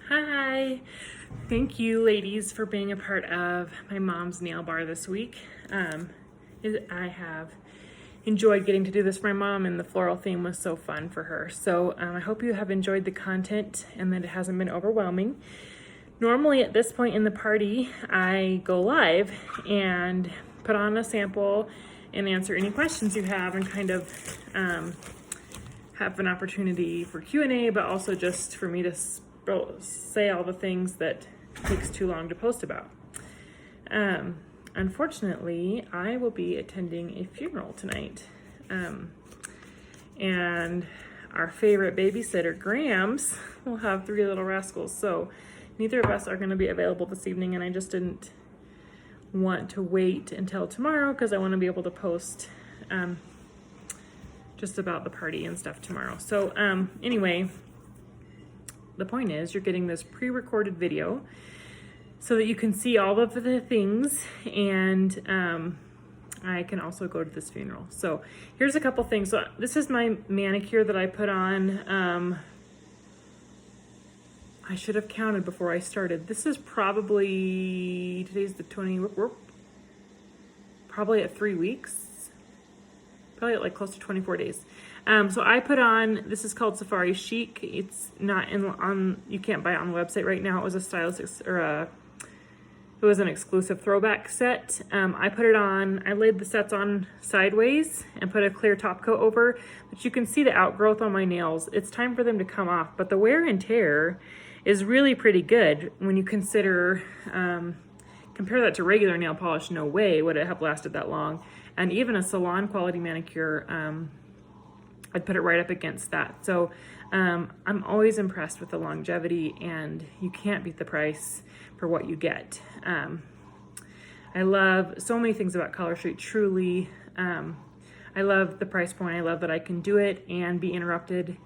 Hi. Thank you, ladies, for being a part of my mom's nail bar this week. I have enjoyed getting to do this for my mom, and the floral theme was so fun for her. So I hope you have enjoyed the content and that it hasn't been overwhelming. Normally at this point in the party, I go live and put on a sample and answer any questions you have and kind of have an opportunity for Q&A, but also just for me to say all the things that takes too long to post about. Unfortunately, I will be attending a funeral tonight. And our favorite babysitter, Grams, will have 3 little rascals. So neither of us are going to be available this evening, and I just didn't want to wait until tomorrow because I want to be able to post just about the party and stuff tomorrow. So anyway, the point is you're getting this pre-recorded video so that you can see all of the things, and I can also go to this funeral. So here's a couple things. So this is my manicure that I put on. I should have counted before I started. This is probably, today's the 20, we're probably at 3 weeks. Probably at like close to 24 days. So I put on, this is called Safari Chic. It's not you can't buy it on the website right now. It was a stylist, it was an exclusive throwback set. I put it on, I laid the sets on sideways and put a clear top coat over, but you can see the outgrowth on my nails. It's time for them to come off, but the wear and tear is really pretty good when you consider, compare that to regular nail polish. No way would it have lasted that long. And even a salon quality manicure, I'd put it right up against that. So I'm always impressed with the longevity, and you can't beat the price for what you get. I love so many things about Color Street, truly. I love the price point. I love that I can do it and be interrupted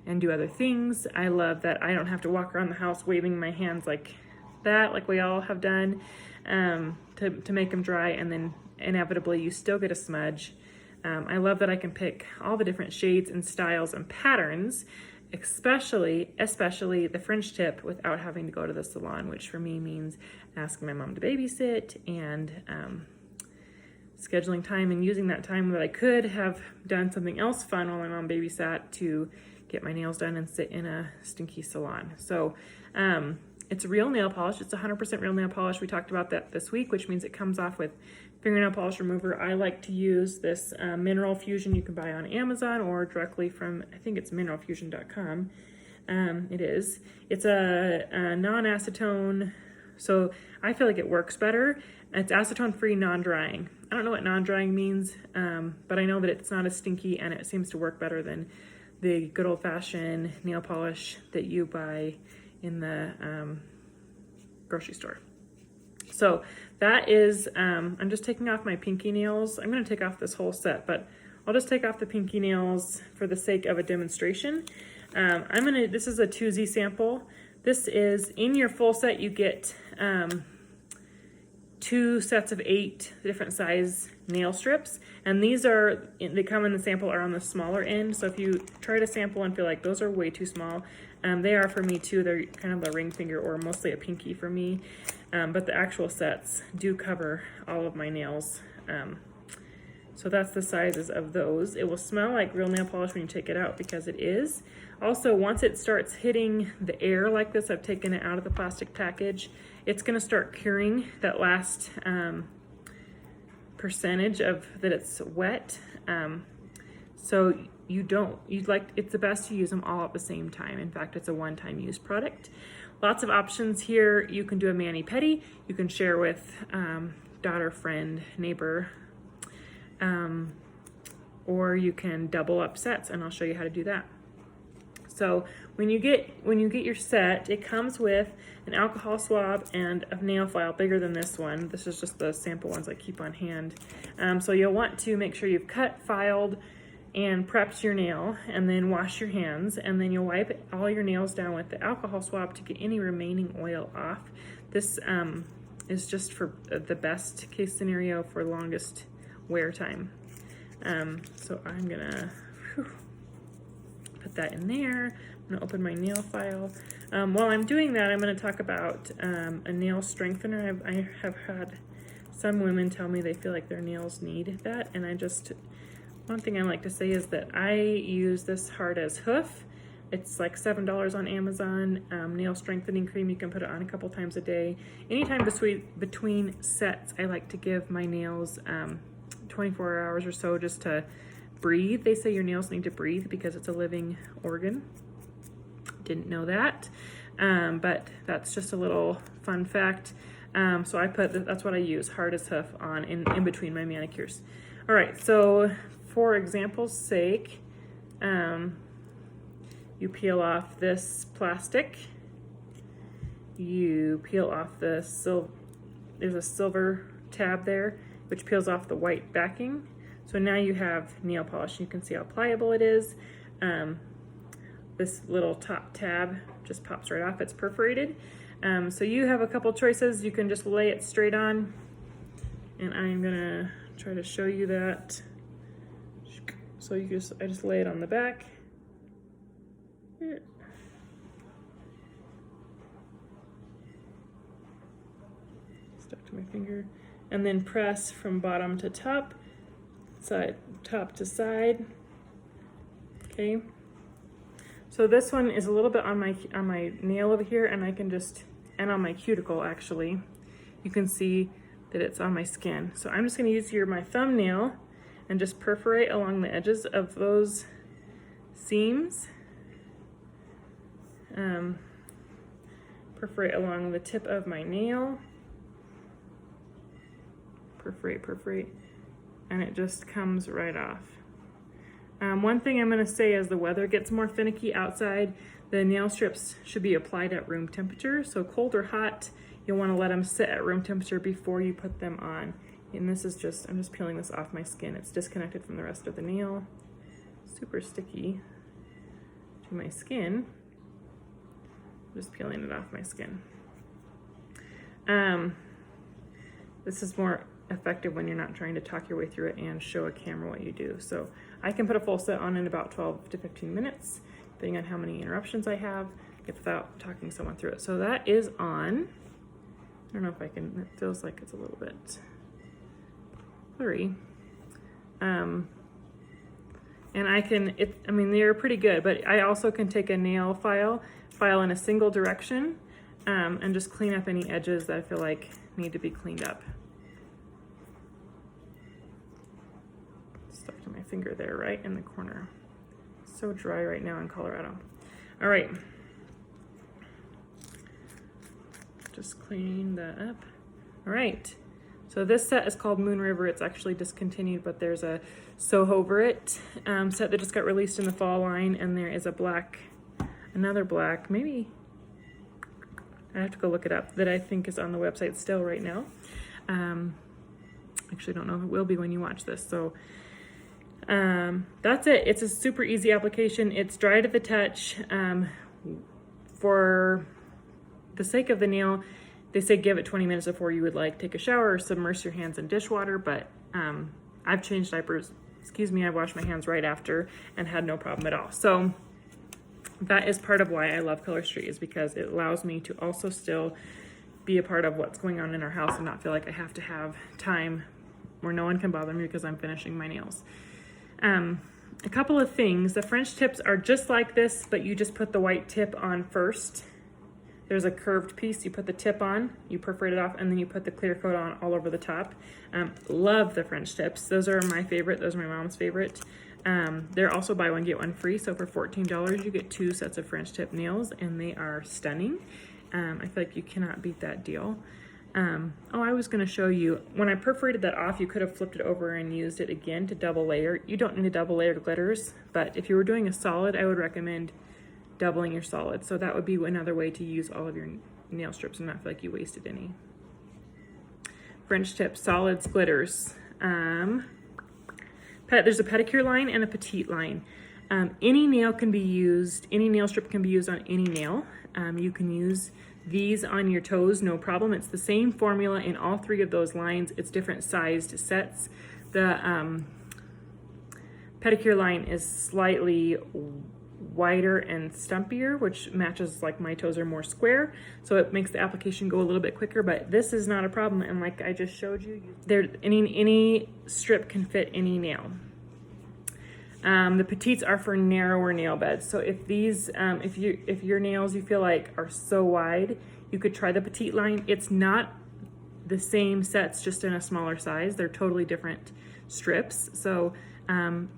and do other things. I love that I don't have to walk around the house waving my hands like that, like we all have done, to make them dry, and then inevitably you still get a smudge. I love that I can pick all the different shades and styles and patterns, especially the French tip, without having to go to the salon, which for me means asking my mom to babysit and scheduling time and using that time that I could have done something else fun while my mom babysat to get my nails done and sit in a stinky salon. So it's real nail polish. It's 100% real nail polish. We talked about that this week, which means it comes off with fingernail polish remover. I like to use this Mineral Fusion you can buy on Amazon or directly from, I think it's mineralfusion.com. It's a non-acetone, so I feel like it works better. It's acetone-free, non-drying. I don't know what non-drying means, but I know that it's not as stinky, and it seems to work better than the good old-fashioned nail polish that you buy in the grocery store. So that is, I'm just taking off my pinky nails. I'm going to take off this whole set, but I'll just take off the pinky nails for the sake of a demonstration. This is a 2Z sample. This is, in your full set, you get 2 sets of 8 different size nail strips, and they come in the sample are on the smaller end. So if you try to sample and feel like those are way too small, they are for me too. They're kind of the ring finger or mostly a pinky for me, but the actual sets do cover all of my nails. So that's the sizes of those. It will smell like real nail polish when you take it out, because it is. Also, once it starts hitting the air like this, I've taken it out of the plastic package, it's going to start curing that last percentage of that it's wet. So it's the best to use them all at the same time. In fact, it's a one-time use product. Lots of options here. You can do a mani-pedi. You can share with daughter, friend, neighbor, or you can double up sets, and I'll show you how to do that. So when you get your set, it comes with an alcohol swab and a nail file bigger than this one. This is just the sample ones I keep on hand. So you'll want to make sure you've cut, filed, and prepped your nail, and then wash your hands, and then you'll wipe all your nails down with the alcohol swab to get any remaining oil off. This is just for the best case scenario for longest wear time. So I'm gonna put that in there. I'm gonna open my nail file. While I'm doing that, I'm gonna talk about a nail strengthener. I have had some women tell me they feel like their nails need that, and one thing I like to say is that I use this Hard as Hoof. It's like $7 on Amazon. Nail strengthening cream. You can put it on a couple times a day. Anytime between sets, I like to give my nails 24 hours or so just to breathe. They say your nails need to breathe because it's a living organ. Didn't know that, but that's just a little fun fact. So that's what I use, Hard as Hoof on in between my manicures. All right, so for example's sake, you peel off this plastic, you peel off there's a silver tab there, which peels off the white backing. So now you have nail polish. You can see how pliable it is. This little top tab just pops right off. It's perforated. So you have a couple choices. You can just lay it straight on, and I'm gonna try to show you that. So I just lay it on the back. Stuck to my finger, and then press from bottom to top, top to side. Okay. So this one is a little bit on my nail over here, and and on my cuticle actually. You can see that it's on my skin. So I'm just gonna use my thumbnail and just perforate along the edges of those seams. Perforate along the tip of my nail. Perforate, and it just comes right off. One thing I'm going to say, as the weather gets more finicky outside, the nail strips should be applied at room temperature. So cold or hot, you'll want to let them sit at room temperature before you put them on. And I'm just peeling this off my skin. It's disconnected from the rest of the nail. Super sticky to my skin. Just peeling it off my skin. This is more effective when you're not trying to talk your way through it and show a camera what you do. So I can put a full set on in about 12 to 15 minutes, depending on how many interruptions I have, without talking someone through it. So that is on. I don't know if I can, it feels like it's a little bit blurry. And they're pretty good, but I also can take a nail file in a single direction, and just clean up any edges that I feel like need to be cleaned up. Stuck to my finger there, right in the corner. It's so dry right now in Colorado. All right. Just clean that up. All right. So this set is called Moon River. It's actually discontinued, but there's a Sew Over It set that just got released in the fall line, and there is another black, maybe, I have to go look it up, that I think is on the website still right now. Actually don't know if it will be when you watch this. So that's it. It's a super easy application. It's dry to the touch. For the sake of the nail, they say give it 20 minutes before you would take a shower or submerge your hands in dishwater, but I've changed diapers, I've washed my hands right after and had no problem at all. So that is part of why I love Color Street, is because it allows me to also still be a part of what's going on in our house and not feel like I have to have time where no one can bother me because I'm finishing my nails. A couple of things. The French tips are just like this, but you just put the white tip on first. There's a curved piece, you put the tip on, you perforate it off, and then you put the clear coat on all over the top. Love the French tips. Those are my favorite. Those are my mom's favorite. They're also buy one, get one free. So for $14, you get 2 sets of French tip nails, and they are stunning. I feel like you cannot beat that deal. I was going to show you, when I perforated that off, you could have flipped it over and used it again to double layer. You don't need a double layered glitters, but if you were doing a solid, I would recommend doubling your solid. So that would be another way to use all of your nail strips and not feel like you wasted any. French tip solids glitters. There's a pedicure line and a petite line. Any nail can be used, any nail strip can be used on any nail. You can use these on your toes, no problem. It's the same formula in all 3 of those lines. It's different sized sets. The pedicure line is slightly wider and stumpier, which matches like my toes are more square. So it makes the application go a little bit quicker, but this is not a problem. And like I just showed you, any strip can fit any nail. The petites are for narrower nail beds. So if these, if your nails you feel like are so wide, you could try the petite line. It's not the same sets, just in a smaller size. They're totally different strips. So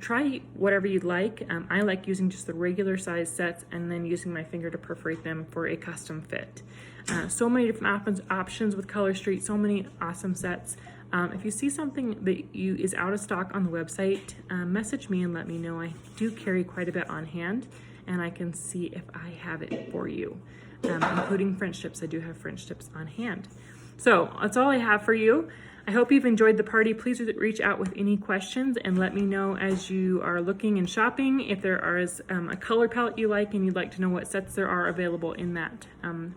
try whatever you'd like. I like using just the regular size sets and then using my finger to perforate them for a custom fit. So many different options with Color Street, so many awesome sets. If you see something that is out of stock on the website, message me and let me know. I do carry quite a bit on hand, and I can see if I have it for you, including French tips. I do have French tips on hand. So that's all I have for you. I hope you've enjoyed the party. Please reach out with any questions and let me know as you are looking and shopping if there is a color palette you like and you'd like to know what sets there are available in that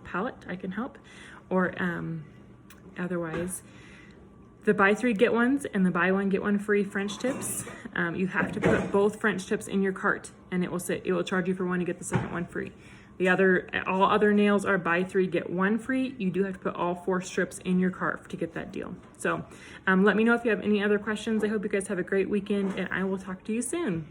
palette. I can help. Or otherwise, the buy 3 get ones and the buy 1 get 1 free French tips. You have to put both French tips in your cart, and it will charge you for one to get the second one free. All other nails are buy 3 get 1 free. You do have to put all 4 strips in your cart to get that deal. So let me know if you have any other questions. I hope you guys have a great weekend, and I will talk to you soon.